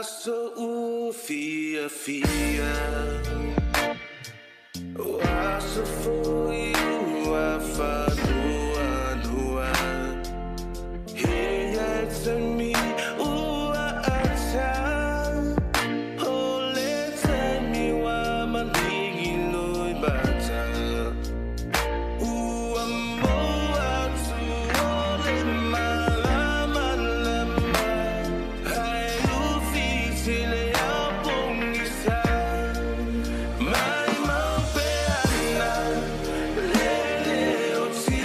so fear, fear. So for you, I follow, hey, to me, ooh, oh, let's tell me why my digging no better. Ooh, I'm more to all in my lama. I do feel till I won't decide. My peana, lele oti.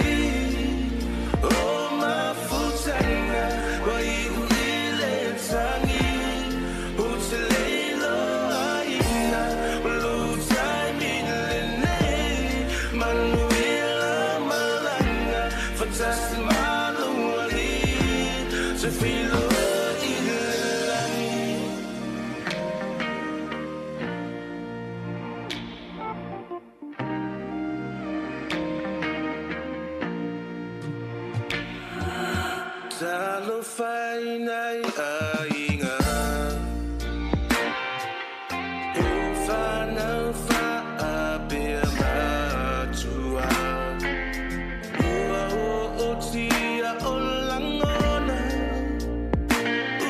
Oh, my futana, why you ile tangi? Utselo aina, blue time in lene, manuela malanga, fantastic maluali, so feel Talo fai nai ainga Ufa na fa apia matua Ua o tia o langona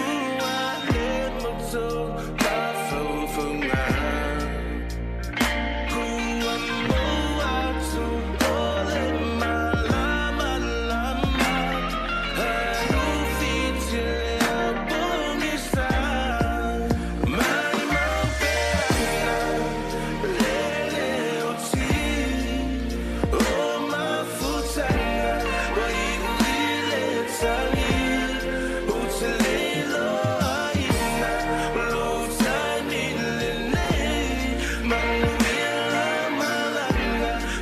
Ua he moto ka faufunga Kua moa tu ole malama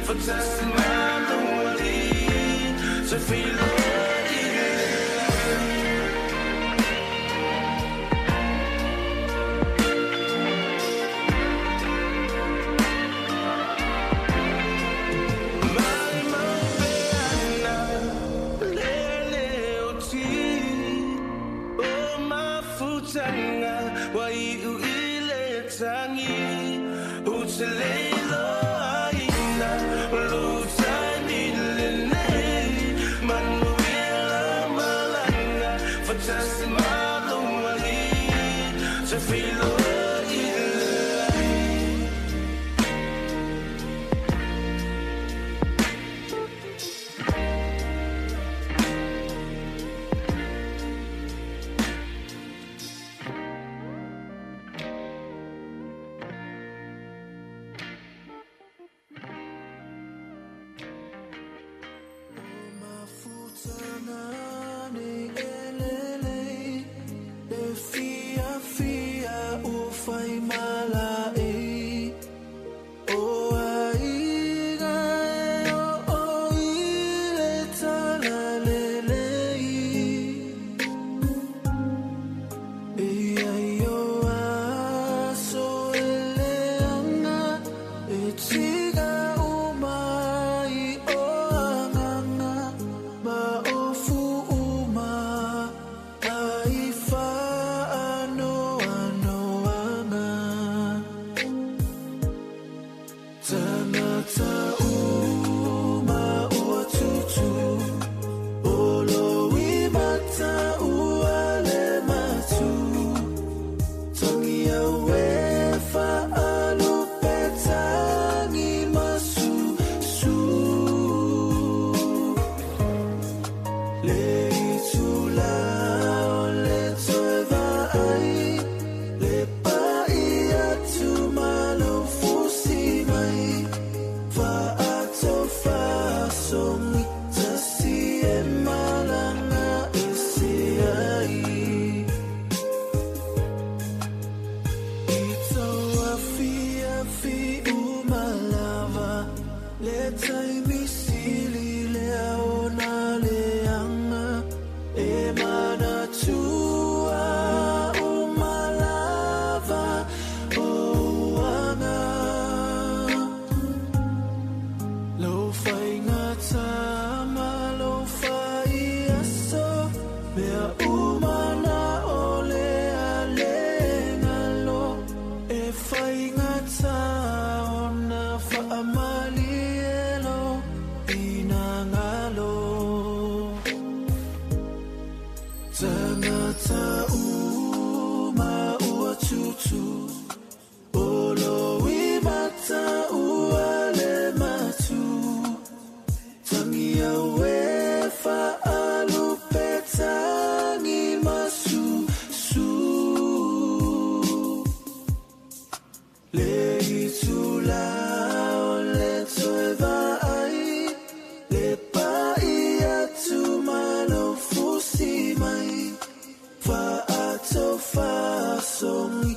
Fantastic melody, so feel why you ile tangi utelelo aina lutani lene manuela malanga fantastic malumali so feel Fia, fia, tutu olo wimata uale matu tangia wefa alupetangi masu su le itula ole toeva ai le pai atu malo fusi mai fa ato fa songi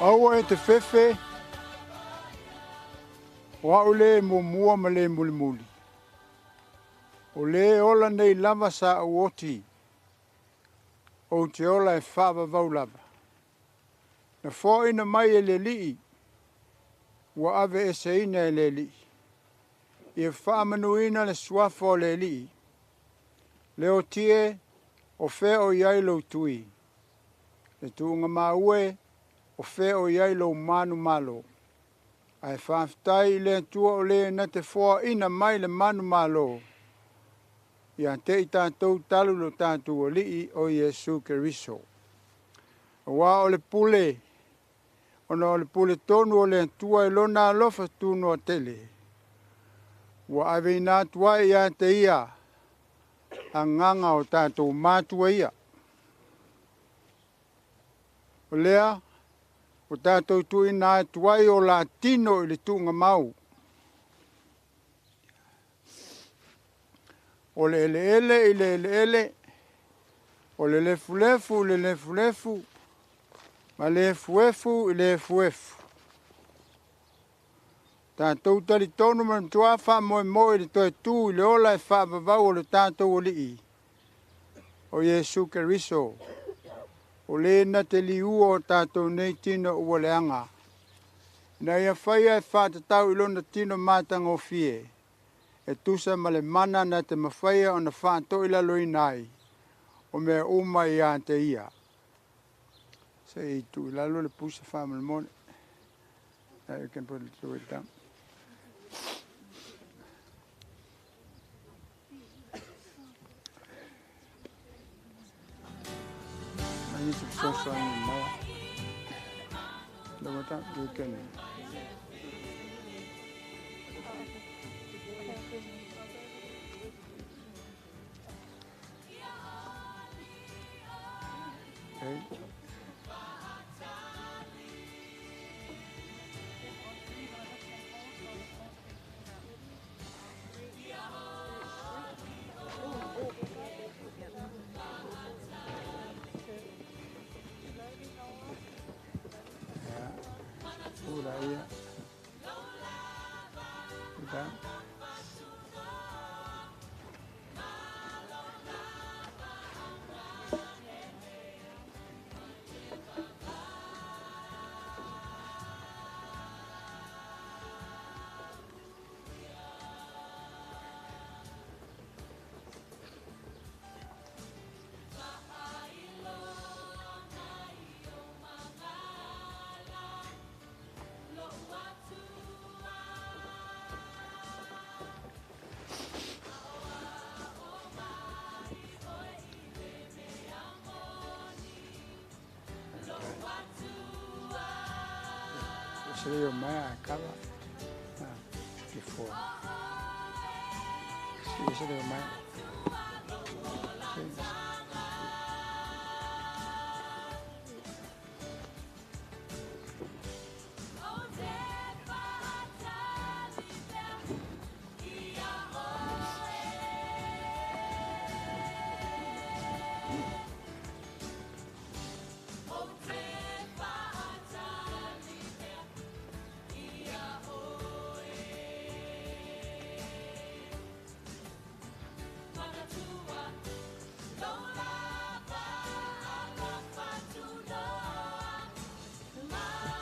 Aua e te fefe, wa o le mua ma le muli muli. O le ola nei lava sa uoti, o te ola e whaava vau lava. Na fo ina mai e le lii, wa ave e se ina e le lii. I e whaamanuina le suafo o le lii. Leo tie o fe o iai lo tui. Le tuunga maue o fe o iai lo manu malo. Ai whaafitai le tua o le na te fua ina mai le manu malo. Ia te i tātou talu lo tātou o lii o Iesu Keriso. Wa o le pule, ona o le pule tonu o le tua e lona alofa tunu o tele. Wa ave ina tua ia te ia, a nganga o tātou mātua ia. O lea, o tātou tu ina tuai o la tino i le tunga mau. O le ele i le ele, o le lefu lefu i le lefu lefu, ma le efu i le efu. Tātou tali tonu man tua wha moe moe le toi tū i le ola e wha vavau o le tātou o lii. O Iesu Keriso, o le na te liu o tātou nei tino ua leanga. Na ia whaia e wha te tau ilona tino mātanga o fie. E tusa ma le mana na te mawhaia o na wha to ila loi nai. O mea uma i a te ia. Se i tu ila lo le pusa wha ma le mone. Now you can put it down. I need to show something more. No, what time you can. Okay. Ahí. ¿Verdad? Sería más acaba before. Sí, sería más. Sí.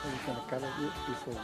We're going to cut it before we...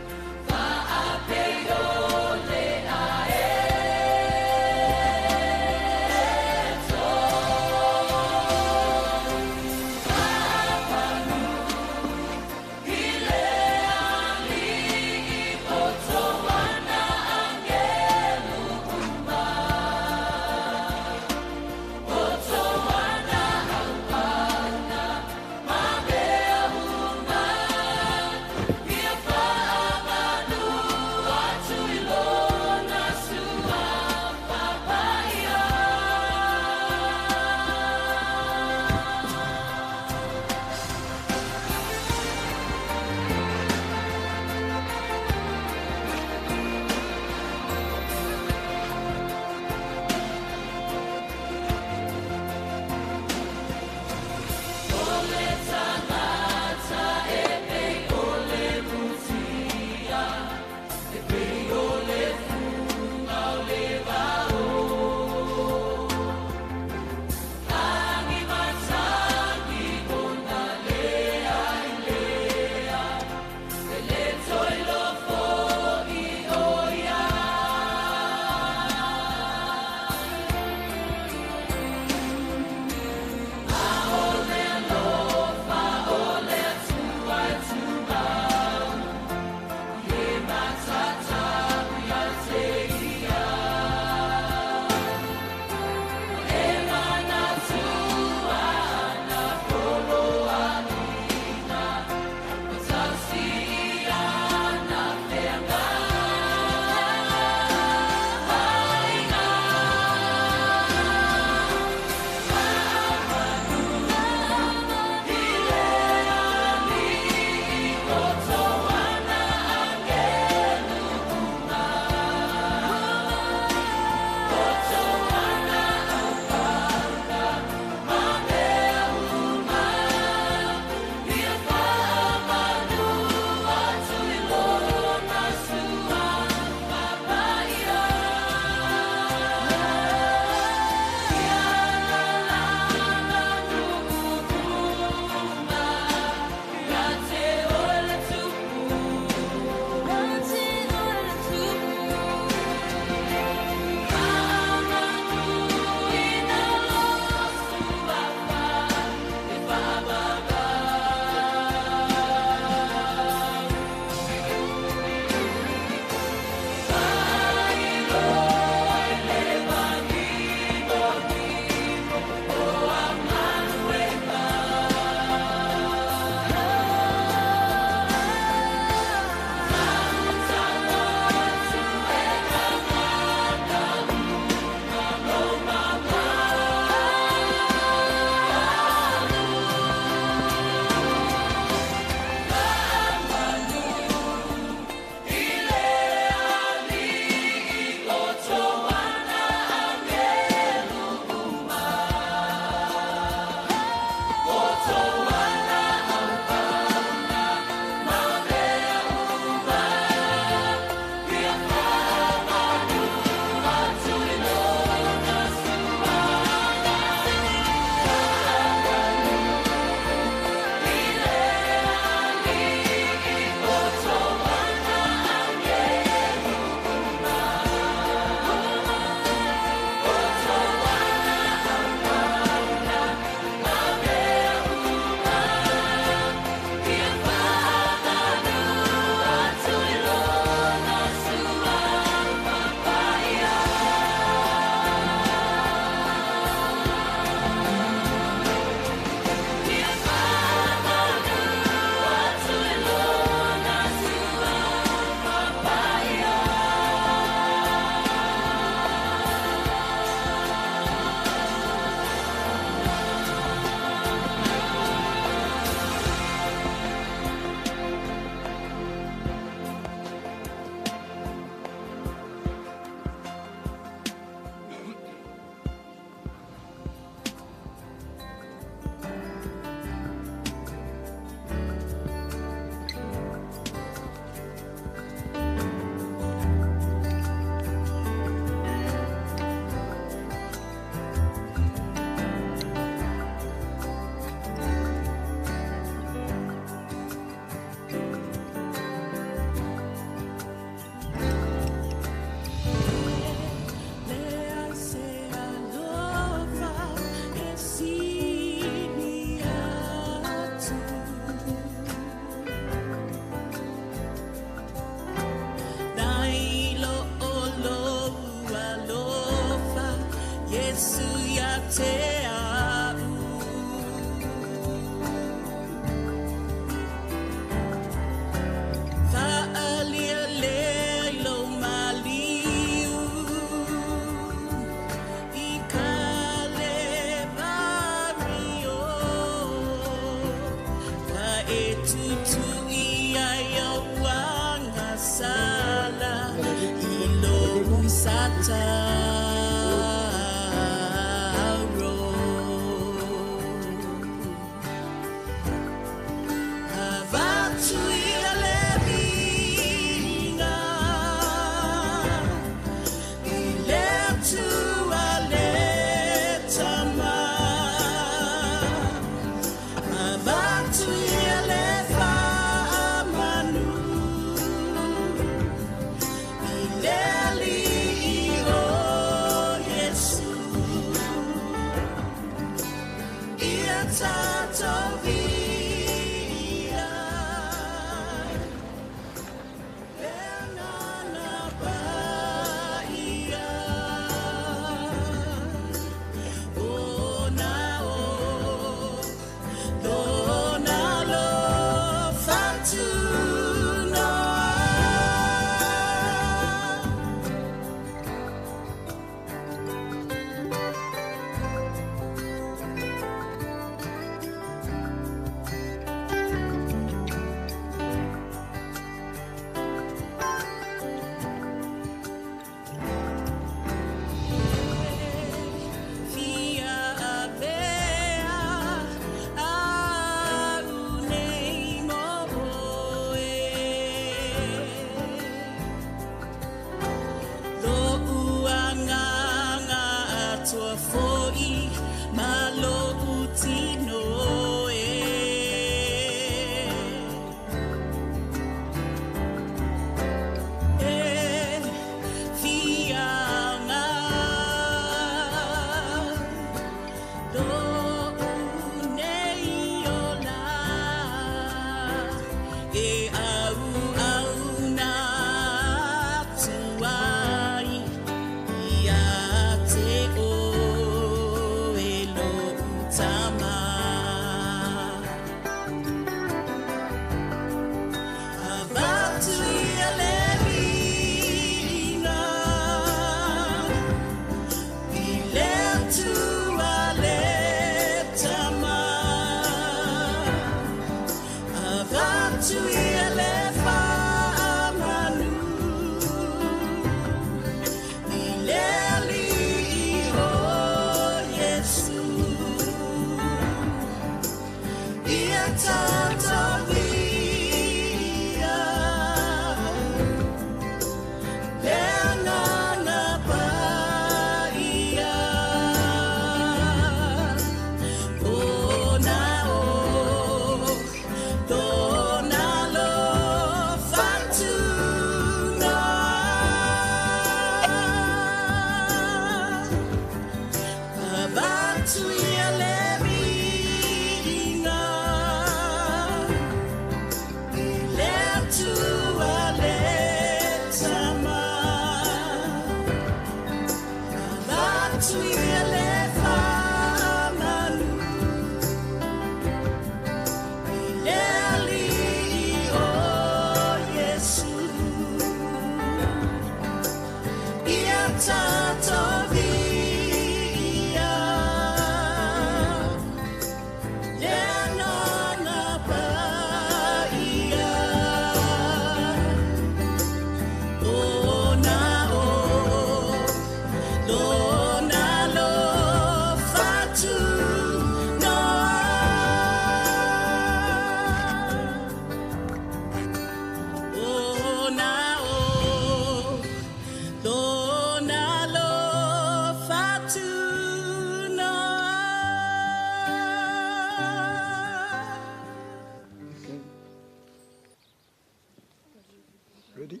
Ready?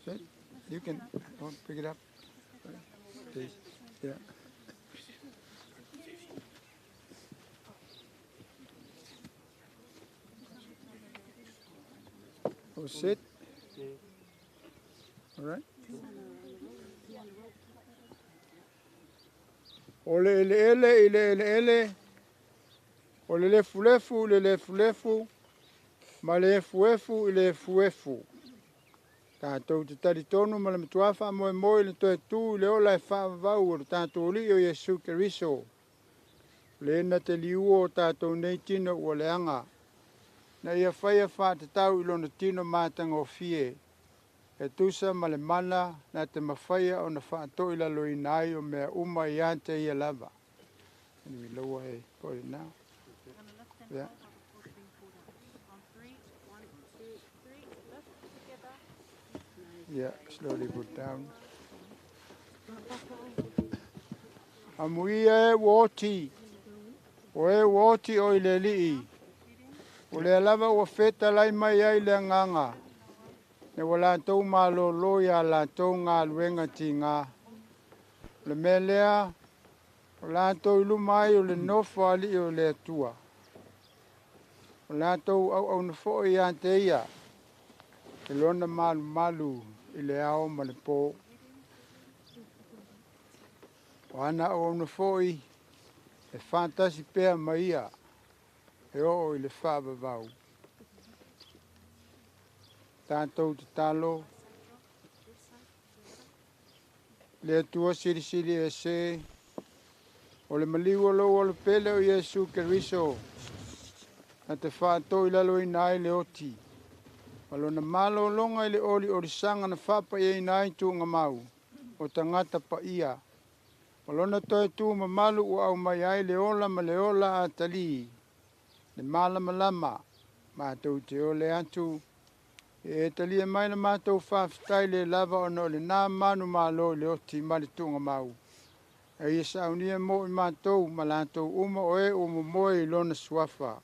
Okay. You can pick it up. Please. Yeah. Oh, sit. All right. Ole ele ele ile ele ele. Ole lefu lefu le lefu lefu. Ma le efu efu ile efu efu. Tātou te tari tonu ma le mtuafa moe moe le toe tu le ola e whaavau o tātou li o Yesu Keriso. Le ena te liuo o tātou nei tino ua le anga. Na ia whaia wha te tau ilona tino mātanga o fie. e tusa ma le mana na te mawhaia o na whaatoi la loi nai o mea uma i ante ia lava. Anyway, lower e put it now. Yeah. Yeah, slowly put down. Amuia e woti. O e woti o i le lii. O le alava ua feta lai mai ai le nganga. Ne wa lātou mālo loia lātou ngā luenga ti ngā. Le melea, o lātou ilu mai o le nofo ali o le atua. O lātou au na fo i ante ia. E lona malu malu i le ao ma le pō. O ana au na fo i e fantasi pēa mai ia. E o i le whaabavau. Tātou te talo. Le atua siri siri e se. O le maliu lo o le pele o Yesu Keriso. Na te whātou i lalo i nai le oti. Malo na malo longa i le oli o sanga na whapa i nai tu ngā mau. O tangata pa ia. Malo na toi tu ma malu o au mai ai le ola ma le ola a tali. Le mala malama. Mātou te ole atu. E tali e mai na mātou whawhitai le lava o no le nā manu malo le oti ma le tu ngā mau. E ia saunia mo i mātou ma lātou uma o e o momoe i lona suafa.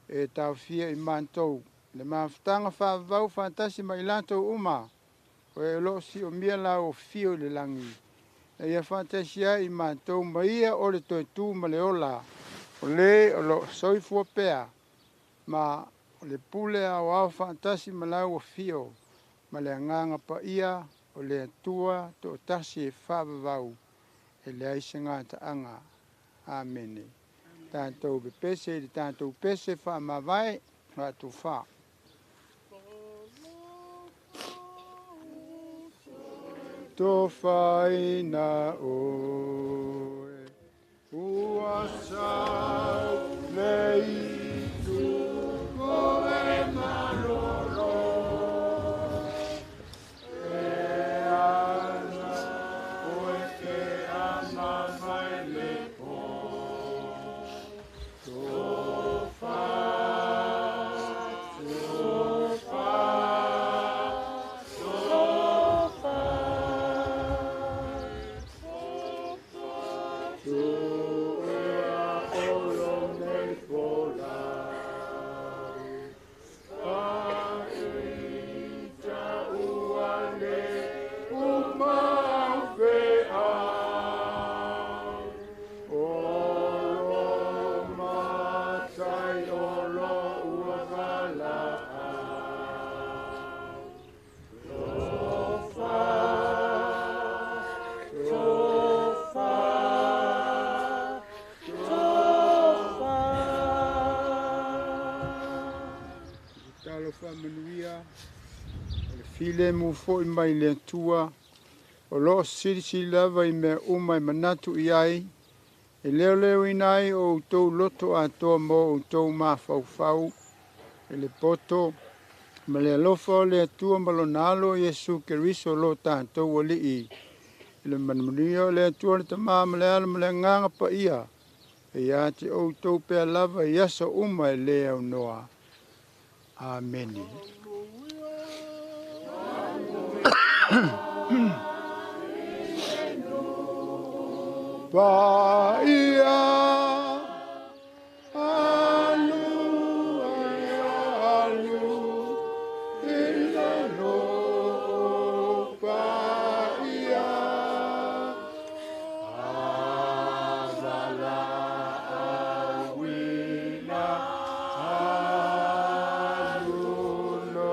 E tau fia i mātou. Le mawhitanga whawau whantasi mai lātou uma. O e lo si o mia la o fio le langi. E ia whantasi ai i mātou ma ia o le toi tū ma le ola. O le o lo soifua pea. Ma o le pule a o au whantasi ma lau o fio. Ma le anganga pa ia o le atua to tasi e whawau. E le aisenga ta anga. Amene. Tātou be pese, tātou pese wha ma vai, ngā tu wha. To whaina oe, ua sau lei tu koe maloro. E ana oe ke ama mai le po. File mu fo i mai le tua, o lo siri lava i mea uma i manatu i ai, e leo leo i nai o utou loto a toa mo utou maa fau, e le poto, ma le alofa o le atua malonalo Yesu Keriso lo tātou o li i, e le manumunia o le atua le tamaa ma le ala ma le nganga pa ia, e ia te o utou pea lava i asa uma e le au noa. Ameni. Bahia, alu, alu, ilano, Bahia, avala, awina, aluno,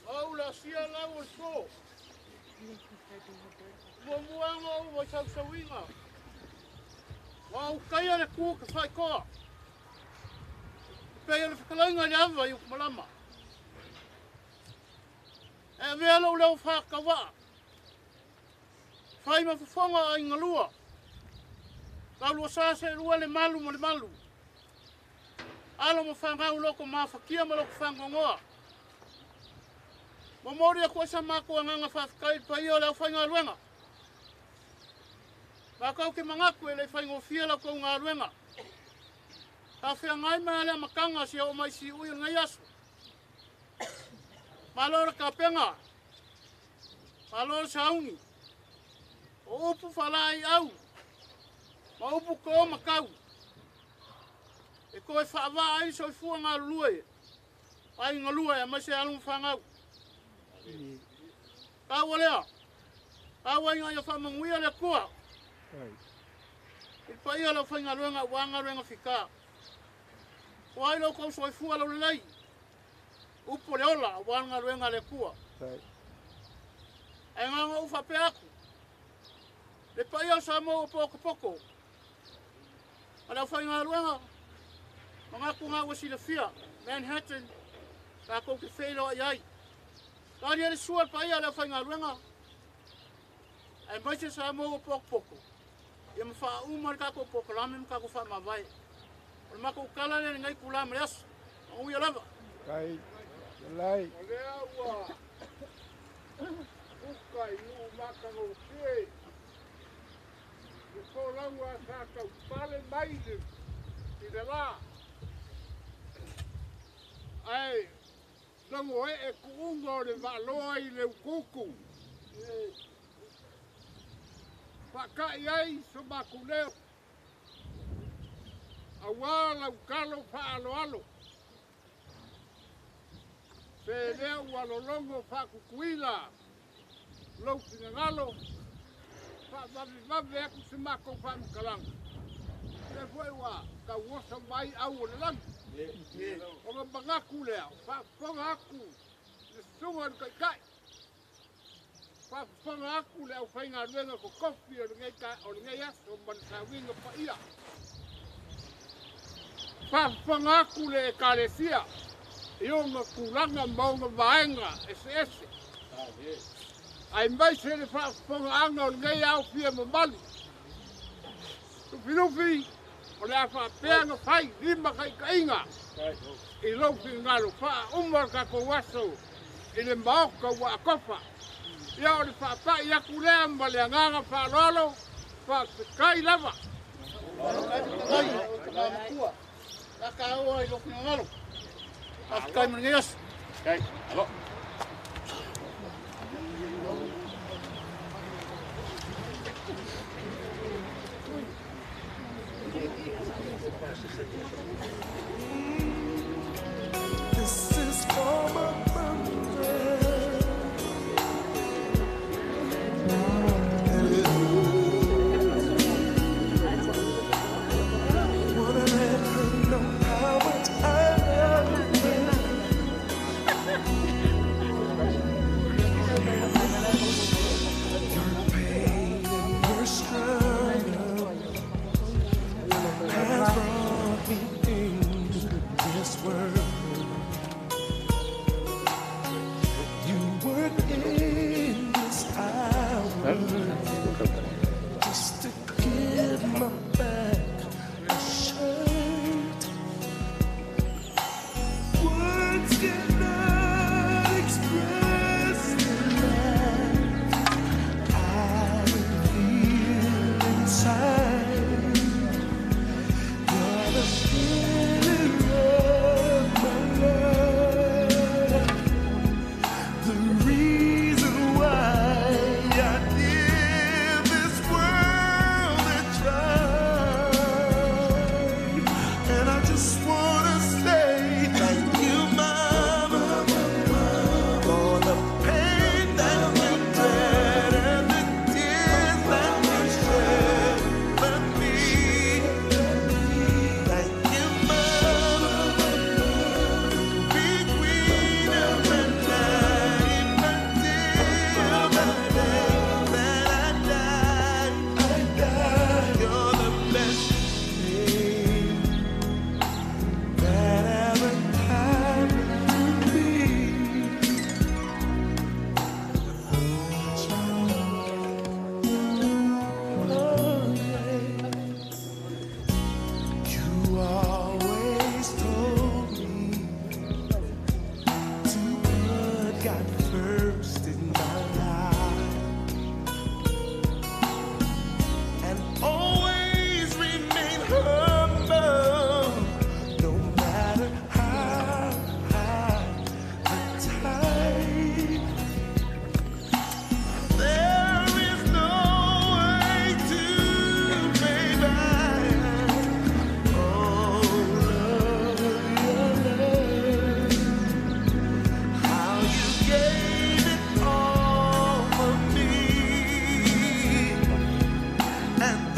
Au la sia lau o so. Muanga o wa sau sauinga. Wa u kaya le ku ka fai ko. Pe le fikalainga le ava i malama. E mea lau lau whakawa. Whai ma whawhanga ai ngalua. Kau lua sase rua le malu mo le malu. Alo mo whangau loko mawhakia ma loko whangongoa. Mamori a koe sa mako a nganga whawhakai pai o lau whainga luenga. Ka kau ke mangaku e le whaingo fia lau kou ngā luenga. Ka whia ngai mea lea makanga si au mai si ui o ngai asu. Malora ka penga. Malora sa aungi. O upu whalai au. Ma upu ko makau. E koe whaava ai so i fua ngā lue. Ai ngā lue a mai se alum whangau. Ka walea. Ka wai ngai a whamanguia le kua. I pai ala whainga ruenga wanga ruenga whika. O ai lau kou so i fua lau lei. Upo le ola wanga ruenga le kua. E nganga ufa pe aku. Le pai au sa mo o poko poko. Ala whainga ruenga. Mangaku ngā wasi le fia. Manhattan. Ka kou ke whelo ai ai. Ka ria le sua pai ala whainga ruenga. E maise sa mo o poko poko. Ia ma wha umar kako poko lame ma kako wha mawai. O mako kala le ngai kula me as. O ia lava. Kai, lai. O lea ua. Ukai nu maka no ke. I ko laua sa kau pale maile. I le la. Ai. Lango e kuungo le valoa i le ukuku. Whakai ai so maku leo. A wala ukalo wha alo alo. Se leo walo longo whakukuila. Lau tina ngalo. Whawawe aku se mako whamukalanga. Le fwoi wa ka wosa mai au o le lang. O nga bangaku leo. Whaponga aku. Le sunga ni kai kai. Whapanga aku le au whainga ruenga ko kofi o ngai aso manasa winga pa ia. Whapanga aku le ekalesia. I o nga kulanga maunga vaenga ese. Ai mai se le whapanga anga o ngai au fia mamali. Tupinupi o le a whapeanga whai lima kai kainga. I lopi ngalo wha umar kako waso. I le maoka wa kofa. Ia o le whaapai aku lea ma le anganga whaalolo, whaakai lava. Kai, ka makua. Ka aua i loku na ngalo. Kai mana ngeas. Kai, alo. This is for my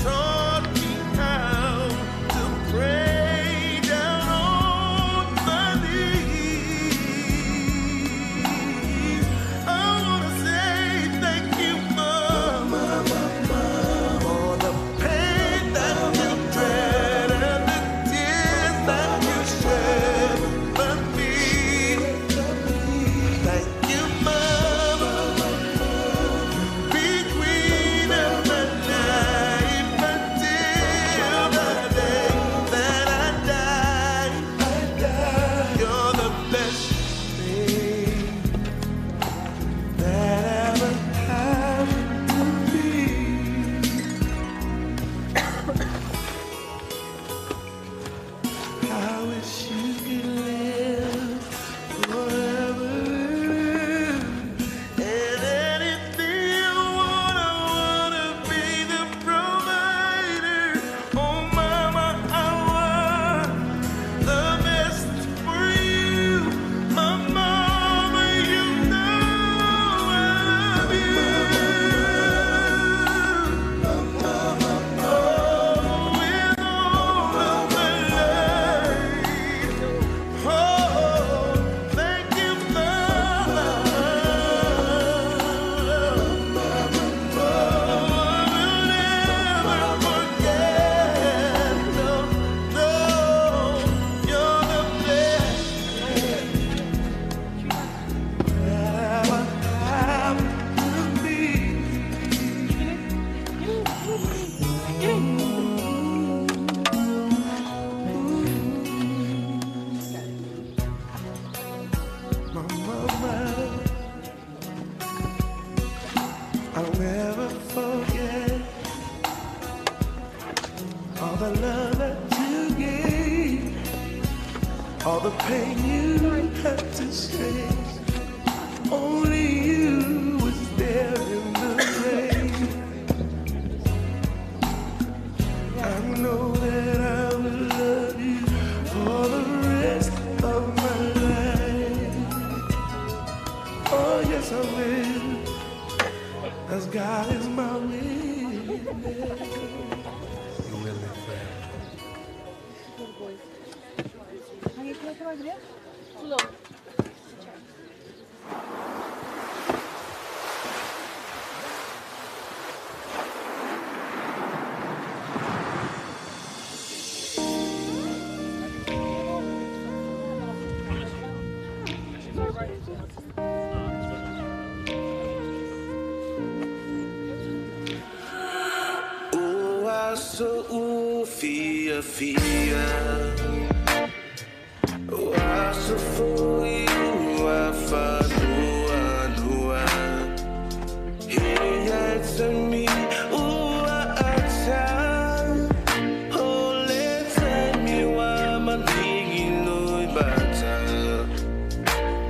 taught me how to pray down on my knees. I wanna say thank you, Mama, for the pain that you dread and the tears that you shed for me. Thank you, Mama, be queen of my life until the day that I die. You're the best thing that ever happened to me. I wish you could live forever. And anything you want, I wanna be the provider. Oh, Mama, I want the best for you. My Mama, you know I love you. Oh, with all of my life. Oh, thank you, Mama. Oh, I will never forget. No, no, you're the best that ever happened to me. My mama, I'll never forget all the love that you gave, all the pain you had to share. Only you was there in the rain. I know that I will love you for the rest of my life. Oh, yes, I will, as God is my witness. You will be fair. Oh, I so fear. Oh, I so for you, I find Hey, it's me. Oh, I time. Oh, let me why my thing no better.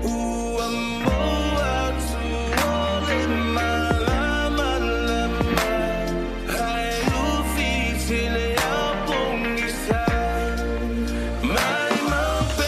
Oh, I'm more out to all in my lama. I do feel till I up on this side. My mouth,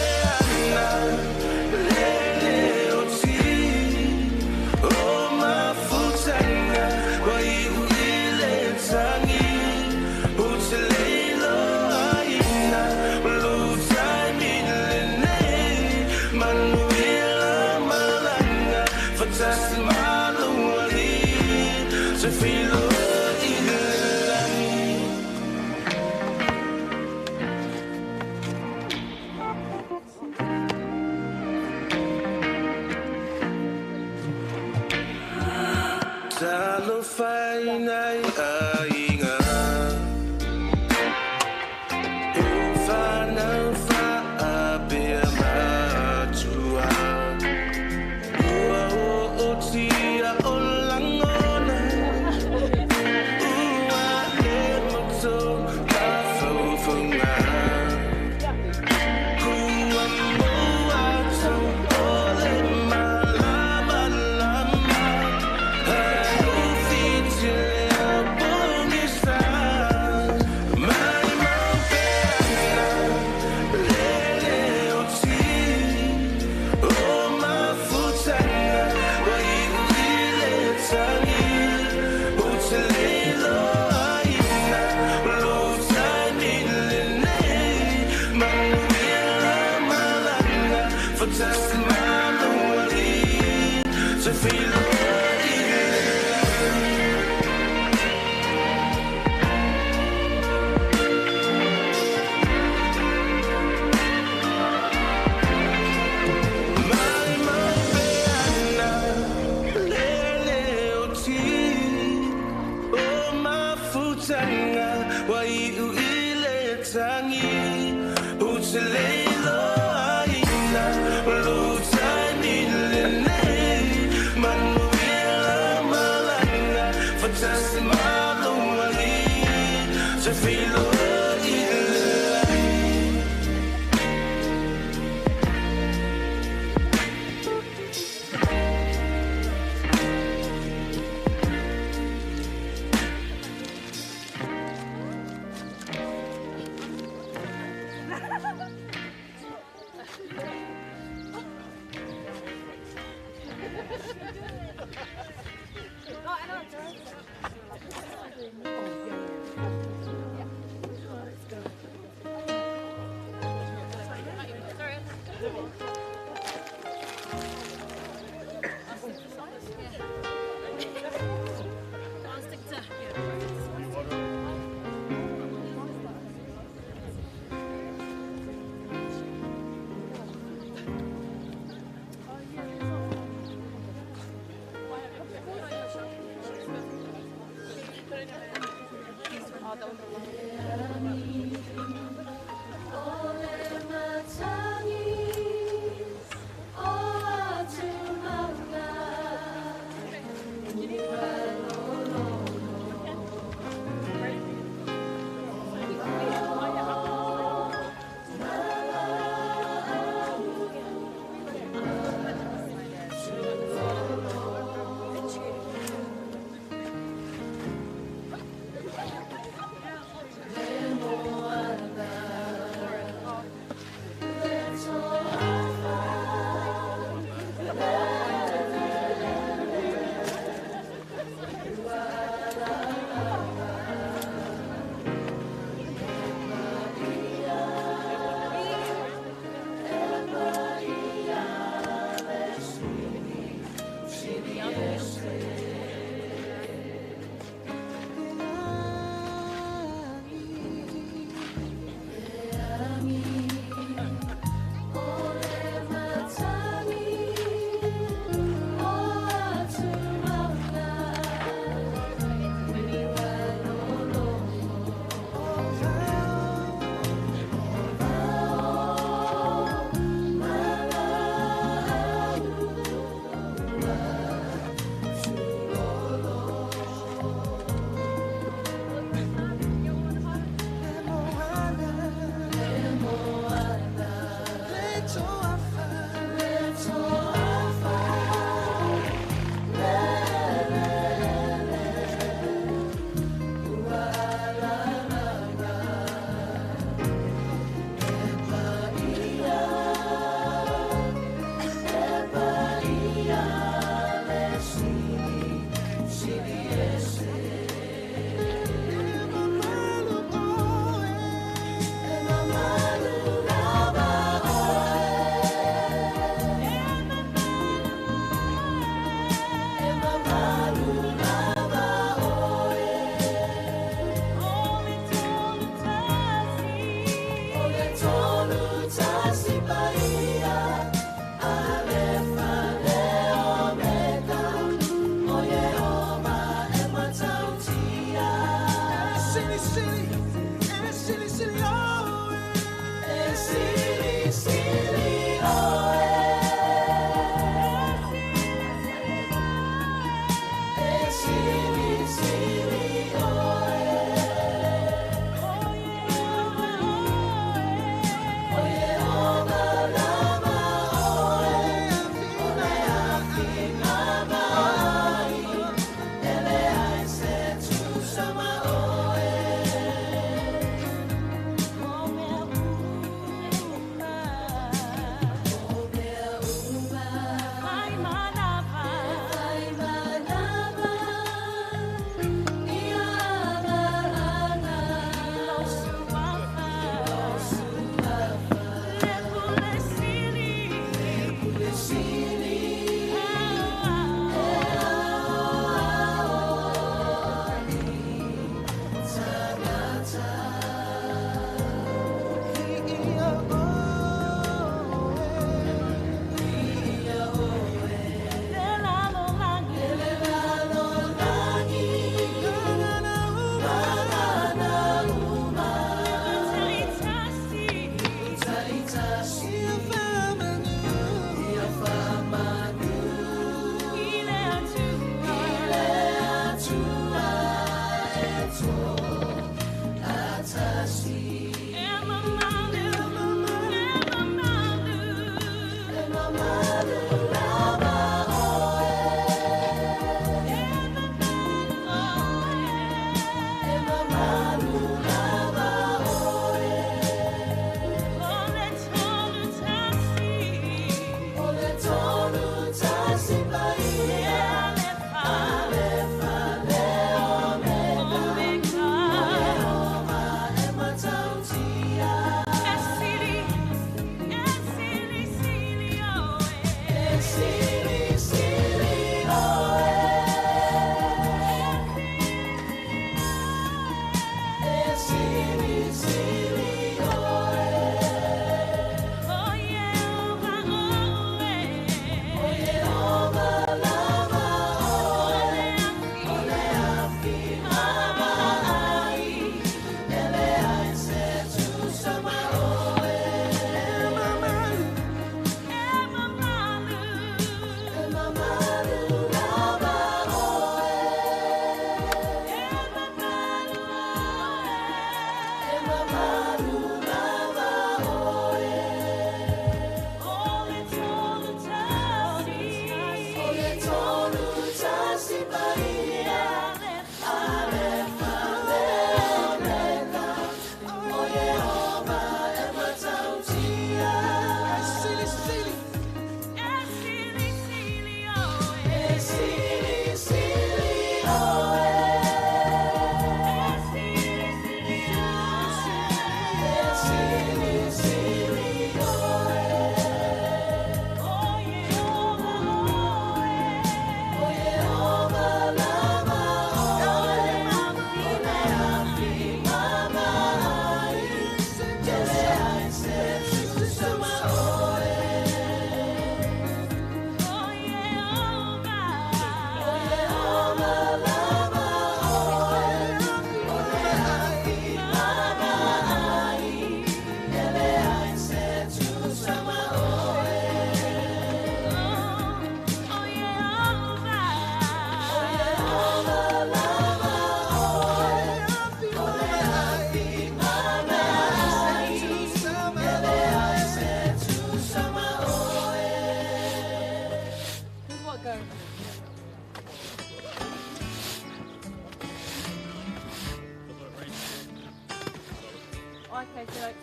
Okay, so like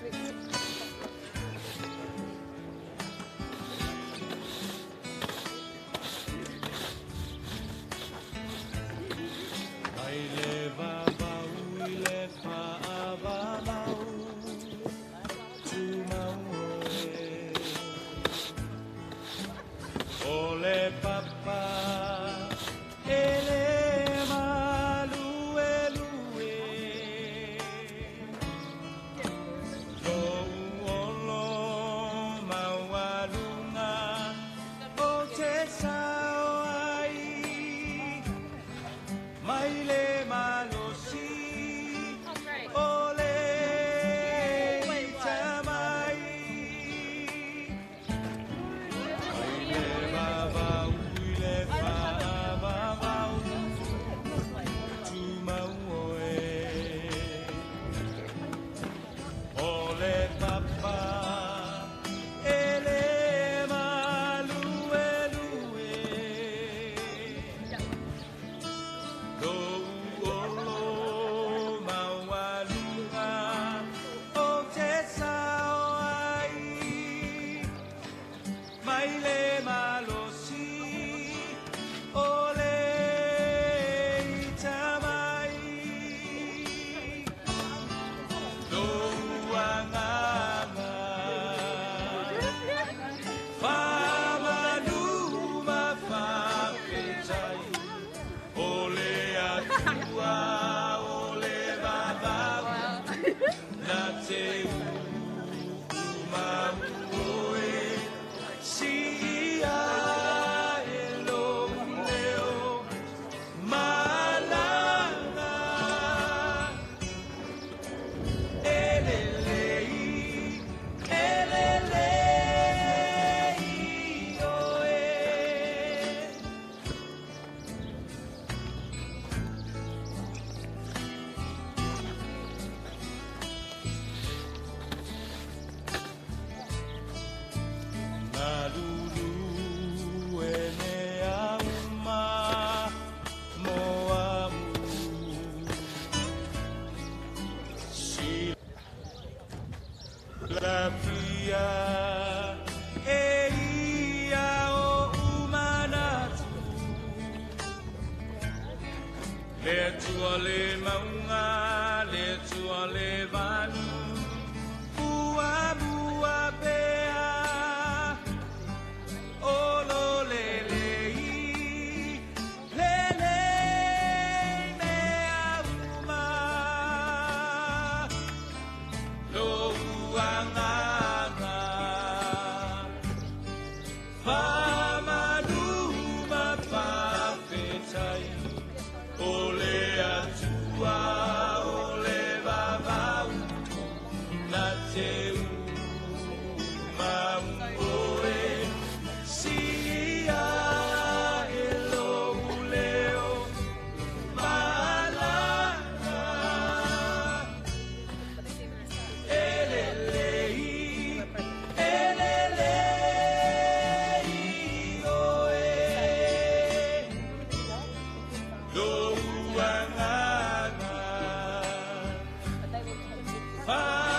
Ole papa, ele malu elue, lo olo mawalunga, o te sao ai, maile malosi, ole tamai. Fire.